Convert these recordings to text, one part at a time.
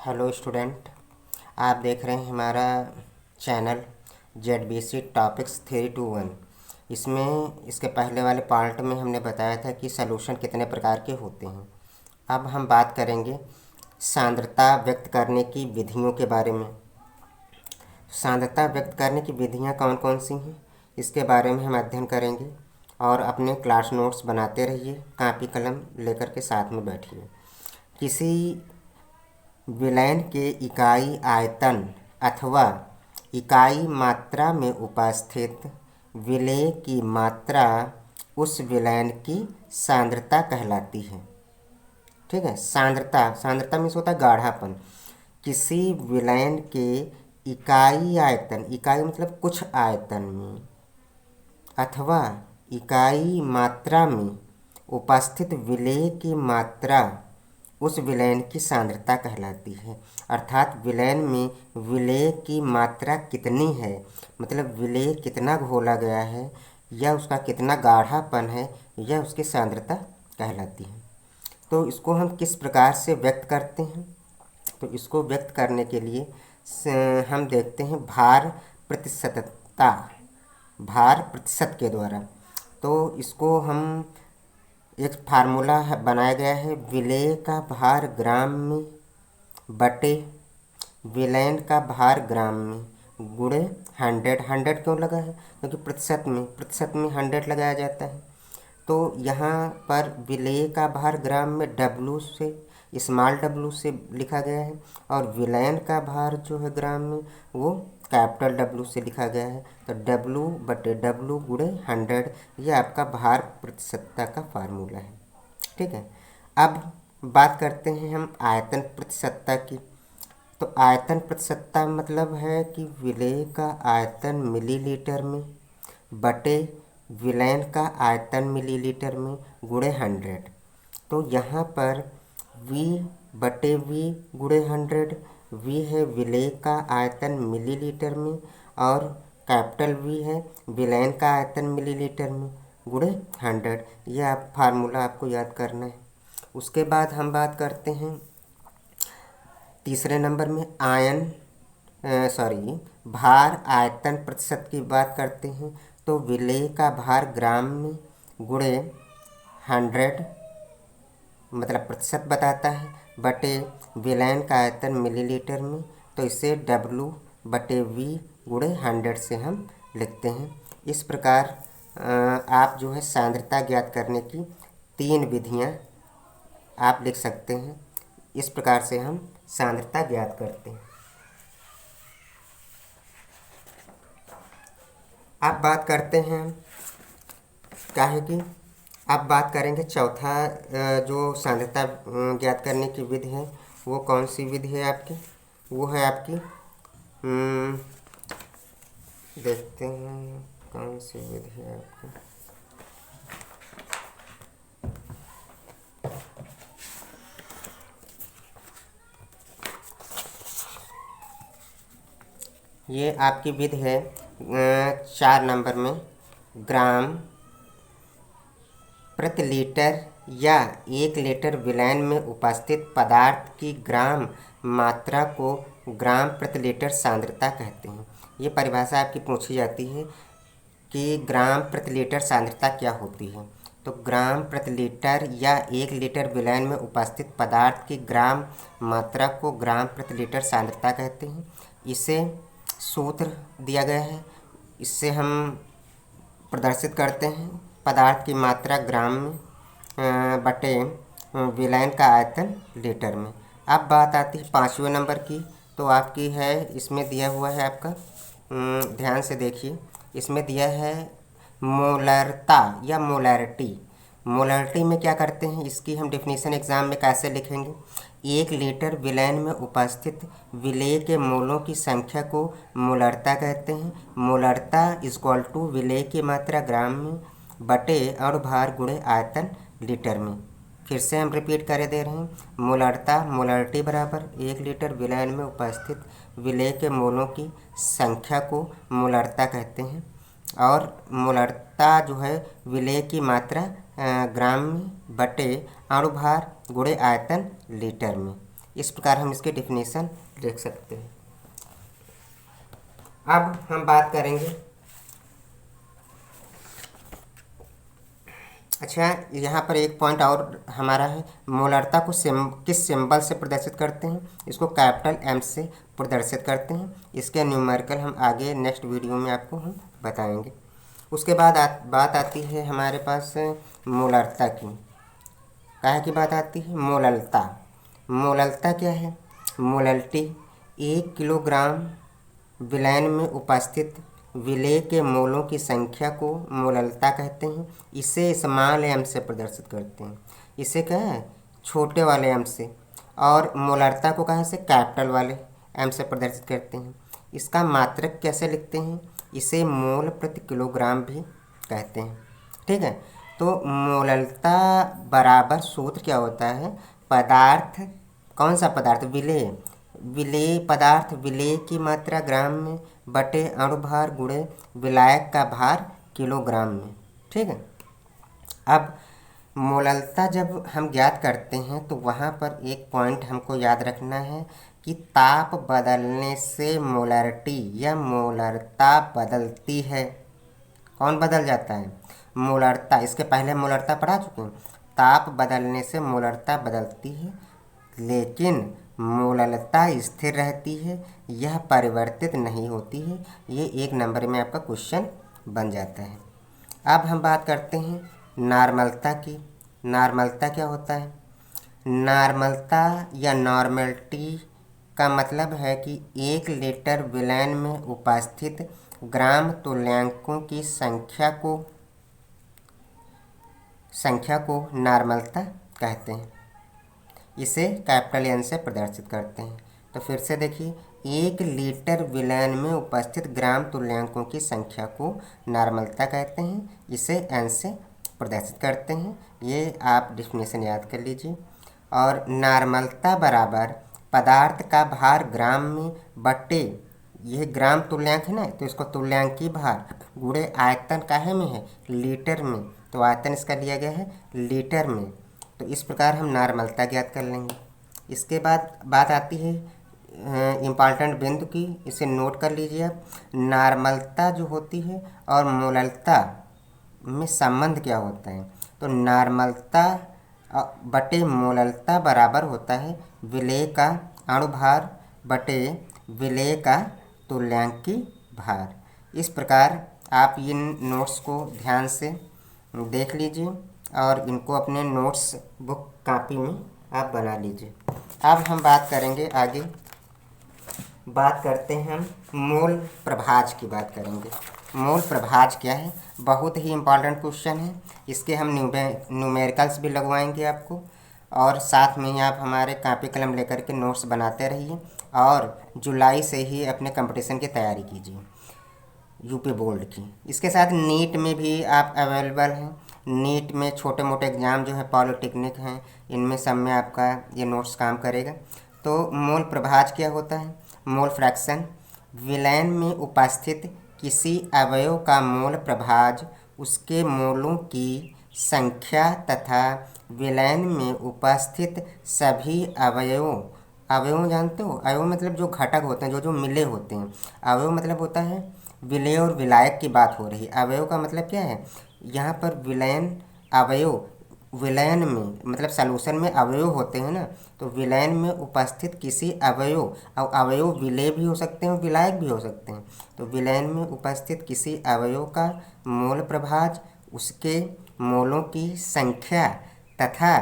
Hello student, आप देख रहे हैं हमारा चैनल ZBC टॉपिक्स 321। इसमें इसके पहले वाले पार्ट में हमने बताया था कि सॉल्यूशन कितने प्रकार के होते हैं। अब हम बात करेंगे सांद्रता व्यक्त करने की विधियों के बारे में। सांद्रता व्यक्त करने की विधियाँ कौन कौन सी हैं, इसके बारे में हम अध्ययन करेंगे। और अपने क्लास नोट्स बनाते रहिए, कापी कलम लेकर के साथ में बैठिए। किसी विलयन के इकाई आयतन अथवा इकाई मात्रा में उपस्थित विलेय की मात्रा उस विलयन की सांद्रता कहलाती है। ठीक है, सांद्रता मीन्स होता है गाढ़ापन। किसी विलयन के इकाई आयतन, इकाई मतलब कुछ आयतन में, अथवा इकाई मात्रा में उपस्थित विलेय की मात्रा उस विलयन की सांद्रता कहलाती है। अर्थात विलयन में विलेय की मात्रा कितनी है, मतलब विलेय कितना घोला गया है या उसका कितना गाढ़ापन है, यह उसकी सांद्रता कहलाती है। तो इसको हम किस प्रकार से व्यक्त करते हैं, तो इसको व्यक्त करने के लिए हम देखते हैं भार प्रतिशत के द्वारा। तो इसको हम एक फार्मूला बनाया गया है, विलेय का भार ग्राम में बटे विलयन का भार ग्राम में गुणे 100 क्यों लगा है, क्योंकि प्रतिशत में 100 लगाया जाता है। तो यहाँ पर विलेय का भार ग्राम में W से, स्मॉल w से लिखा गया है, और विलयन का भार जो है ग्राम में वो कैपिटल W से लिखा गया है। तो W बटे W गुणे 100, ये आपका भार प्रतिशतता का फार्मूला है। ठीक है, अब बात करते हैं हम आयतन प्रतिशतता की। तो आयतन प्रतिशतता मतलब है कि विलेय का आयतन मिलीलीटर में बटे विलयन का आयतन मिलीलीटर में गुणे 100। तो यहाँ पर V बटे V गुणे 100, V है विलेय का आयतन मिलीलीटर में और कैपिटल V है विलयन का आयतन मिलीलीटर में गुणे 100। यह आप फार्मूला आपको याद करना है। उसके बाद हम बात करते हैं तीसरे नंबर में भार आयतन प्रतिशत की बात करते हैं। तो विलेय का भार ग्राम में गुणे 100 मतलब प्रतिशत बताता है, बटे विलयन का आयतन मिलीलीटर में। तो इसे W बटे V गुणे 100 से हम लिखते हैं। इस प्रकार आप जो है सांद्रता ज्ञात करने की 3 विधियां आप लिख सकते हैं। इस प्रकार से हम सांद्रता ज्ञात करते हैं। अब बात करते हैं क्या है कि अब बात करेंगे चौथा जो सांद्रता ज्ञात करने की विधि है, वो कौन सी विधि है आपकी, वो है आपकी देखते हैं कौन सी विधि है आपकी। ये आपकी विधि है 4 नंबर में, ग्राम प्रति लीटर या 1 लीटर विलयन में उपस्थित पदार्थ की ग्राम मात्रा को ग्राम प्रति लीटर सांद्रता कहते हैं। ये परिभाषा आपकी पूछी जाती है कि ग्राम प्रति लीटर सांद्रता क्या होती है। तो ग्राम प्रति लीटर या 1 लीटर विलयन में उपस्थित पदार्थ की ग्राम मात्रा को ग्राम प्रति लीटर सांद्रता कहते हैं। इसे सूत्र दिया गया है, इससे हम प्रदर्शित करते हैं पदार्थ की मात्रा ग्राम में बटे विलयन का आयतन लीटर में। अब बात आती है 5वें नंबर की। तो आपकी है, इसमें दिया हुआ है आपका, ध्यान से देखिए, इसमें दिया है मोलरता या मोलैरिटी। मोलैरिटी में क्या करते हैं, इसकी हम डेफिनेशन एग्जाम में कैसे लिखेंगे। 1 लीटर विलयन में उपस्थित विलेय के मोलों की संख्या को मोलरता कहते हैं। मोलरता इक्वल टू विलेय की मात्रा ग्राम में बटे और भार गुणे आयतन लीटर में। फिर से हम रिपीट कर दे रहे हैं, मोलरिटी बराबर 1 लीटर विलयन में उपस्थित विलेय के मोलों की संख्या को मोलरता कहते हैं, और मोलरता जो है विलेय की मात्रा ग्राम में बटे अणुभार गुणे आयतन लीटर में। इस प्रकार हम इसकी डेफिनेशन लिख सकते हैं। अब हम बात करेंगे, अच्छा यहाँ पर एक पॉइंट और हमारा है, मोलरता को किस सिंबल से प्रदर्शित करते हैं? इसको कैपिटल एम से प्रदर्शित करते हैं। इसके न्यूमेरिकल हम आगे नेक्स्ट वीडियो में आपको हम बताएंगे। उसके बाद बात आती है हमारे पास मोलरता की। काहे की बात आती है? मोललता। मोललता क्या है? मोलल्टी 1 किलोग्राम विलयन में उपस्थित विलेय के मोलों की संख्या को मोललता कहते हैं। इसे स्मॉल एम से प्रदर्शित करते हैं। इसे क्या है? छोटे वाले एम से। और मोलरता को कहाँ से? कैपिटल वाले एम से प्रदर्शित करते हैं। इसका मात्रक कैसे लिखते हैं? इसे मोल प्रति किलोग्राम भी कहते हैं। ठीक है, तो मोललता बराबर सूत्र क्या होता है? पदार्थ, कौन सा पदार्थ? विलेय। विलेय पदार्थ, विलेय की मात्रा ग्राम में बटे अणुभार गुणे विलायक का भार किलोग्राम में। ठीक है, अब मोललता जब हम ज्ञात करते हैं तो वहाँ पर एक पॉइंट हमको याद रखना है कि ताप बदलने से मोलरिटी या मोलरता बदलती है। कौन बदल जाता है? मोलरता। इसके पहले मोलरता पढ़ा चुके हैं। ताप बदलने से मोलरता बदलती है, लेकिन मोललता स्थिर रहती है, यह परिवर्तित नहीं होती है। ये 1 नंबर में आपका क्वेश्चन बन जाता है। अब हम बात करते हैं नॉर्मलता की। नॉर्मलता क्या होता है? नॉर्मलता या नॉर्मलिटी का मतलब है कि 1 लीटर विलयन में उपस्थित ग्राम तुल्यांकों की संख्या को नॉर्मलता कहते हैं। इसे कैपिटल एन से प्रदर्शित करते हैं। तो फिर से देखिए, 1 लीटर विलयन में उपस्थित ग्राम तुल्यांकों की संख्या को नॉर्मलता कहते हैं। इसे एन से प्रदर्शित करते हैं। ये आप डेफिनेशन याद कर लीजिए। और नॉर्मलता बराबर पदार्थ का भार ग्राम में बटे, यह ग्राम तुल्यांक है ना, तो इसको तुल्यांकी भार गुणे आयतन काहे में है? लीटर में। तो आयतन इसका लिया गया है लीटर में। तो इस प्रकार हम नॉर्मलता ज्ञात कर लेंगे। इसके बाद बात आती है इम्पॉर्टेंट बिंदु की, इसे नोट कर लीजिए आप। नॉर्मलता जो होती है और मोललता में संबंध क्या होता है? तो नॉर्मलता बटे मोललता बराबर होता है विलेय का अणुभार बटे विलेय का तुल्यांकी भार। इस प्रकार आप इन नोट्स को ध्यान से देख लीजिए और इनको अपने नोट्स बुक कॉपी में आप बना लीजिए। अब हम बात करेंगे आगे, बात करते हैं हम मोल प्रभाज की बात करेंगे। मोल प्रभाज क्या है? बहुत ही इम्पॉर्टेंट क्वेश्चन है। इसके हम न्यूमेरिकल्स भी लगवाएंगे आपको, और साथ में ही आप हमारे कॉपी कलम लेकर के नोट्स बनाते रहिए और जुलाई से ही अपने कंपटीशन की तैयारी कीजिए यूपी बोर्ड की। इसके साथ नीट में भी आप अवेलेबल हैं। नीट में छोटे मोटे एग्ज़ाम जो है पॉलिटेक्निक हैं, इनमें सब में आपका ये नोट्स काम करेगा। तो मोल प्रभाज क्या होता है? मोल फ्रैक्शन, विलयन में उपस्थित किसी अवयव का मोल प्रभाज उसके मोलों की संख्या तथा विलयन में उपस्थित सभी अवयवों जानते हो? अवयव मतलब जो घटक होते हैं, जो मिले होते हैं। अवयव मतलब होता है विलेय और विलायक की बात हो रही है। अवयव का मतलब क्या है? यहाँ पर विलयन अवयव, विलयन में मतलब सॉल्यूशन में अवयव होते हैं ना, तो विलयन में उपस्थित किसी अवयव, और अवयव विलेय भी हो सकते हैं, विलायक भी हो सकते हैं। तो विलयन में उपस्थित किसी अवयव का मोल प्रभाज उसके मोलों की संख्या तथा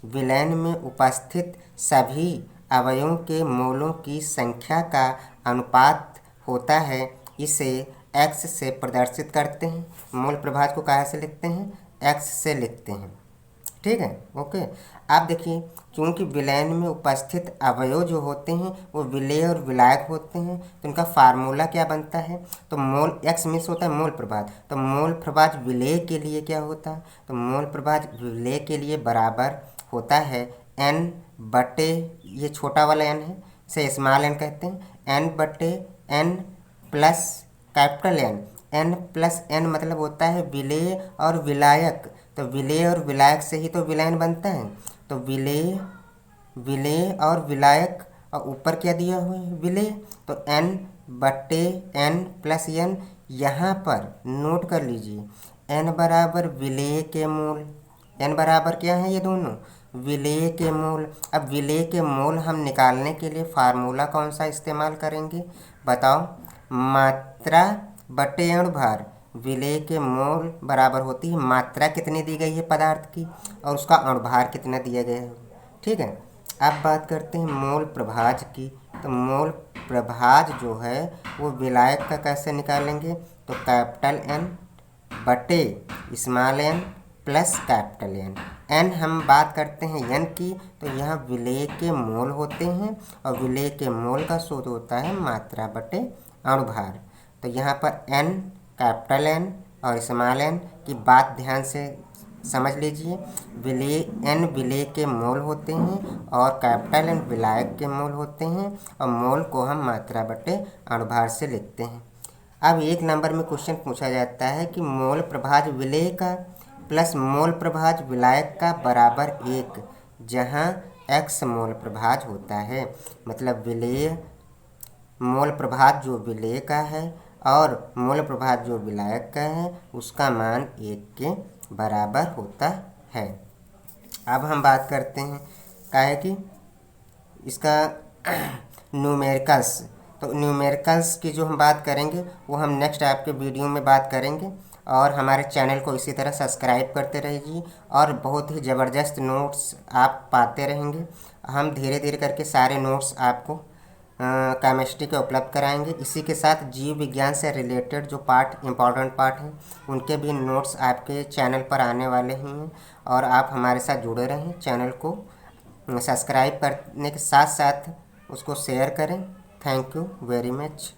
विलयन में उपस्थित सभी अवयवों के मोलों की संख्या का अनुपात होता है। इसे x से प्रदर्शित करते हैं। मोल प्रभाज को कहाँ से लिखते हैं? x से लिखते हैं। ठीक है, ओके। आप देखिए, चूँकि विलयन में उपस्थित अवयव जो होते हैं वो विलेय और विलायक होते हैं, तो इनका फार्मूला क्या बनता है? तो मोल x मिस होता है मोल प्रभाज, तो मोल प्रभाज विलेय के लिए क्या होता है? तो मोल प्रभाज विलेय के लिए बराबर होता है n बटे, ये छोटा वाला n है, इसे स्मॉल n कहते हैं, n बटे n plus capital n plus n मतलब होता है विलेय और विलायक। तो विलेय और विलायक से ही तो विलयन बनता है। तो विलेय विलेय और विलायक, और ऊपर क्या दिया हुआ है विलेय, तो n/n+n। यहाँ पर नोट कर लीजिए n बराबर विलेय के मूल, n बराबर क्या है ये दोनों विलेय के मूल। अब विलेय के मूल हम निकालने के लिए फार्मूला कौन सा इस्तेमाल करेंगे बताओ, मात्रा बटे अणुभार। विलेय के मोल बराबर होती है मात्रा कितनी दी गई है पदार्थ की और उसका अणुभार कितना दिया गया है। ठीक है, अब बात करते हैं मोल प्रभाज की। तो मोल प्रभाज जो है वो विलायक का कैसे निकालेंगे, तो कैपिटल N बटे small n plus capital N। n हम बात करते हैं n की, तो यहाँ विलेय के मोल होते हैं और विलेय के मोल का सूत्र होता है मात्रा बटे अणुभार। तो यहाँ पर n कैपिटल N और स्मॉल n की बात ध्यान से समझ लीजिए। विलेय n विलेय के मोल होते हैं और कैपिटल N विलायक के मोल होते हैं और मोल को हम मात्रा बटे अणुभार से लिखते हैं। अब 1 नंबर में क्वेश्चन पूछा जाता है कि मोल प्रभाज विलेय का प्लस मोल प्रभाज विलायक का बराबर 1, जहाँ x मोल प्रभाज होता है। मतलब विलेय मोल प्रभाज जो विलेय का है और मोल प्रभाज जो विलायक का है उसका मान 1 के बराबर होता है। अब हम बात करते हैं क्या है कि इसका न्यूमेरिकल्स। तो न्यूमेरिकल्स की जो हम बात करेंगे वो हम नेक्स्ट आपके वीडियो में बात करेंगे। और हमारे चैनल को इसी तरह सब्सक्राइब करते रहिए और बहुत ही ज़बरदस्त नोट्स आप पाते रहेंगे। हम धीरे धीरे करके सारे नोट्स आपको केमिस्ट्री के उपलब्ध कराएंगे। इसी के साथ जीव विज्ञान से रिलेटेड जो पार्ट इम्पॉर्टेंट पार्ट हैं उनके भी नोट्स आपके चैनल पर आने वाले हैं और आप हमारे साथ जुड़े रहें। चैनल को सब्सक्राइब करने के साथ साथ उसको शेयर करें। Thank you very much.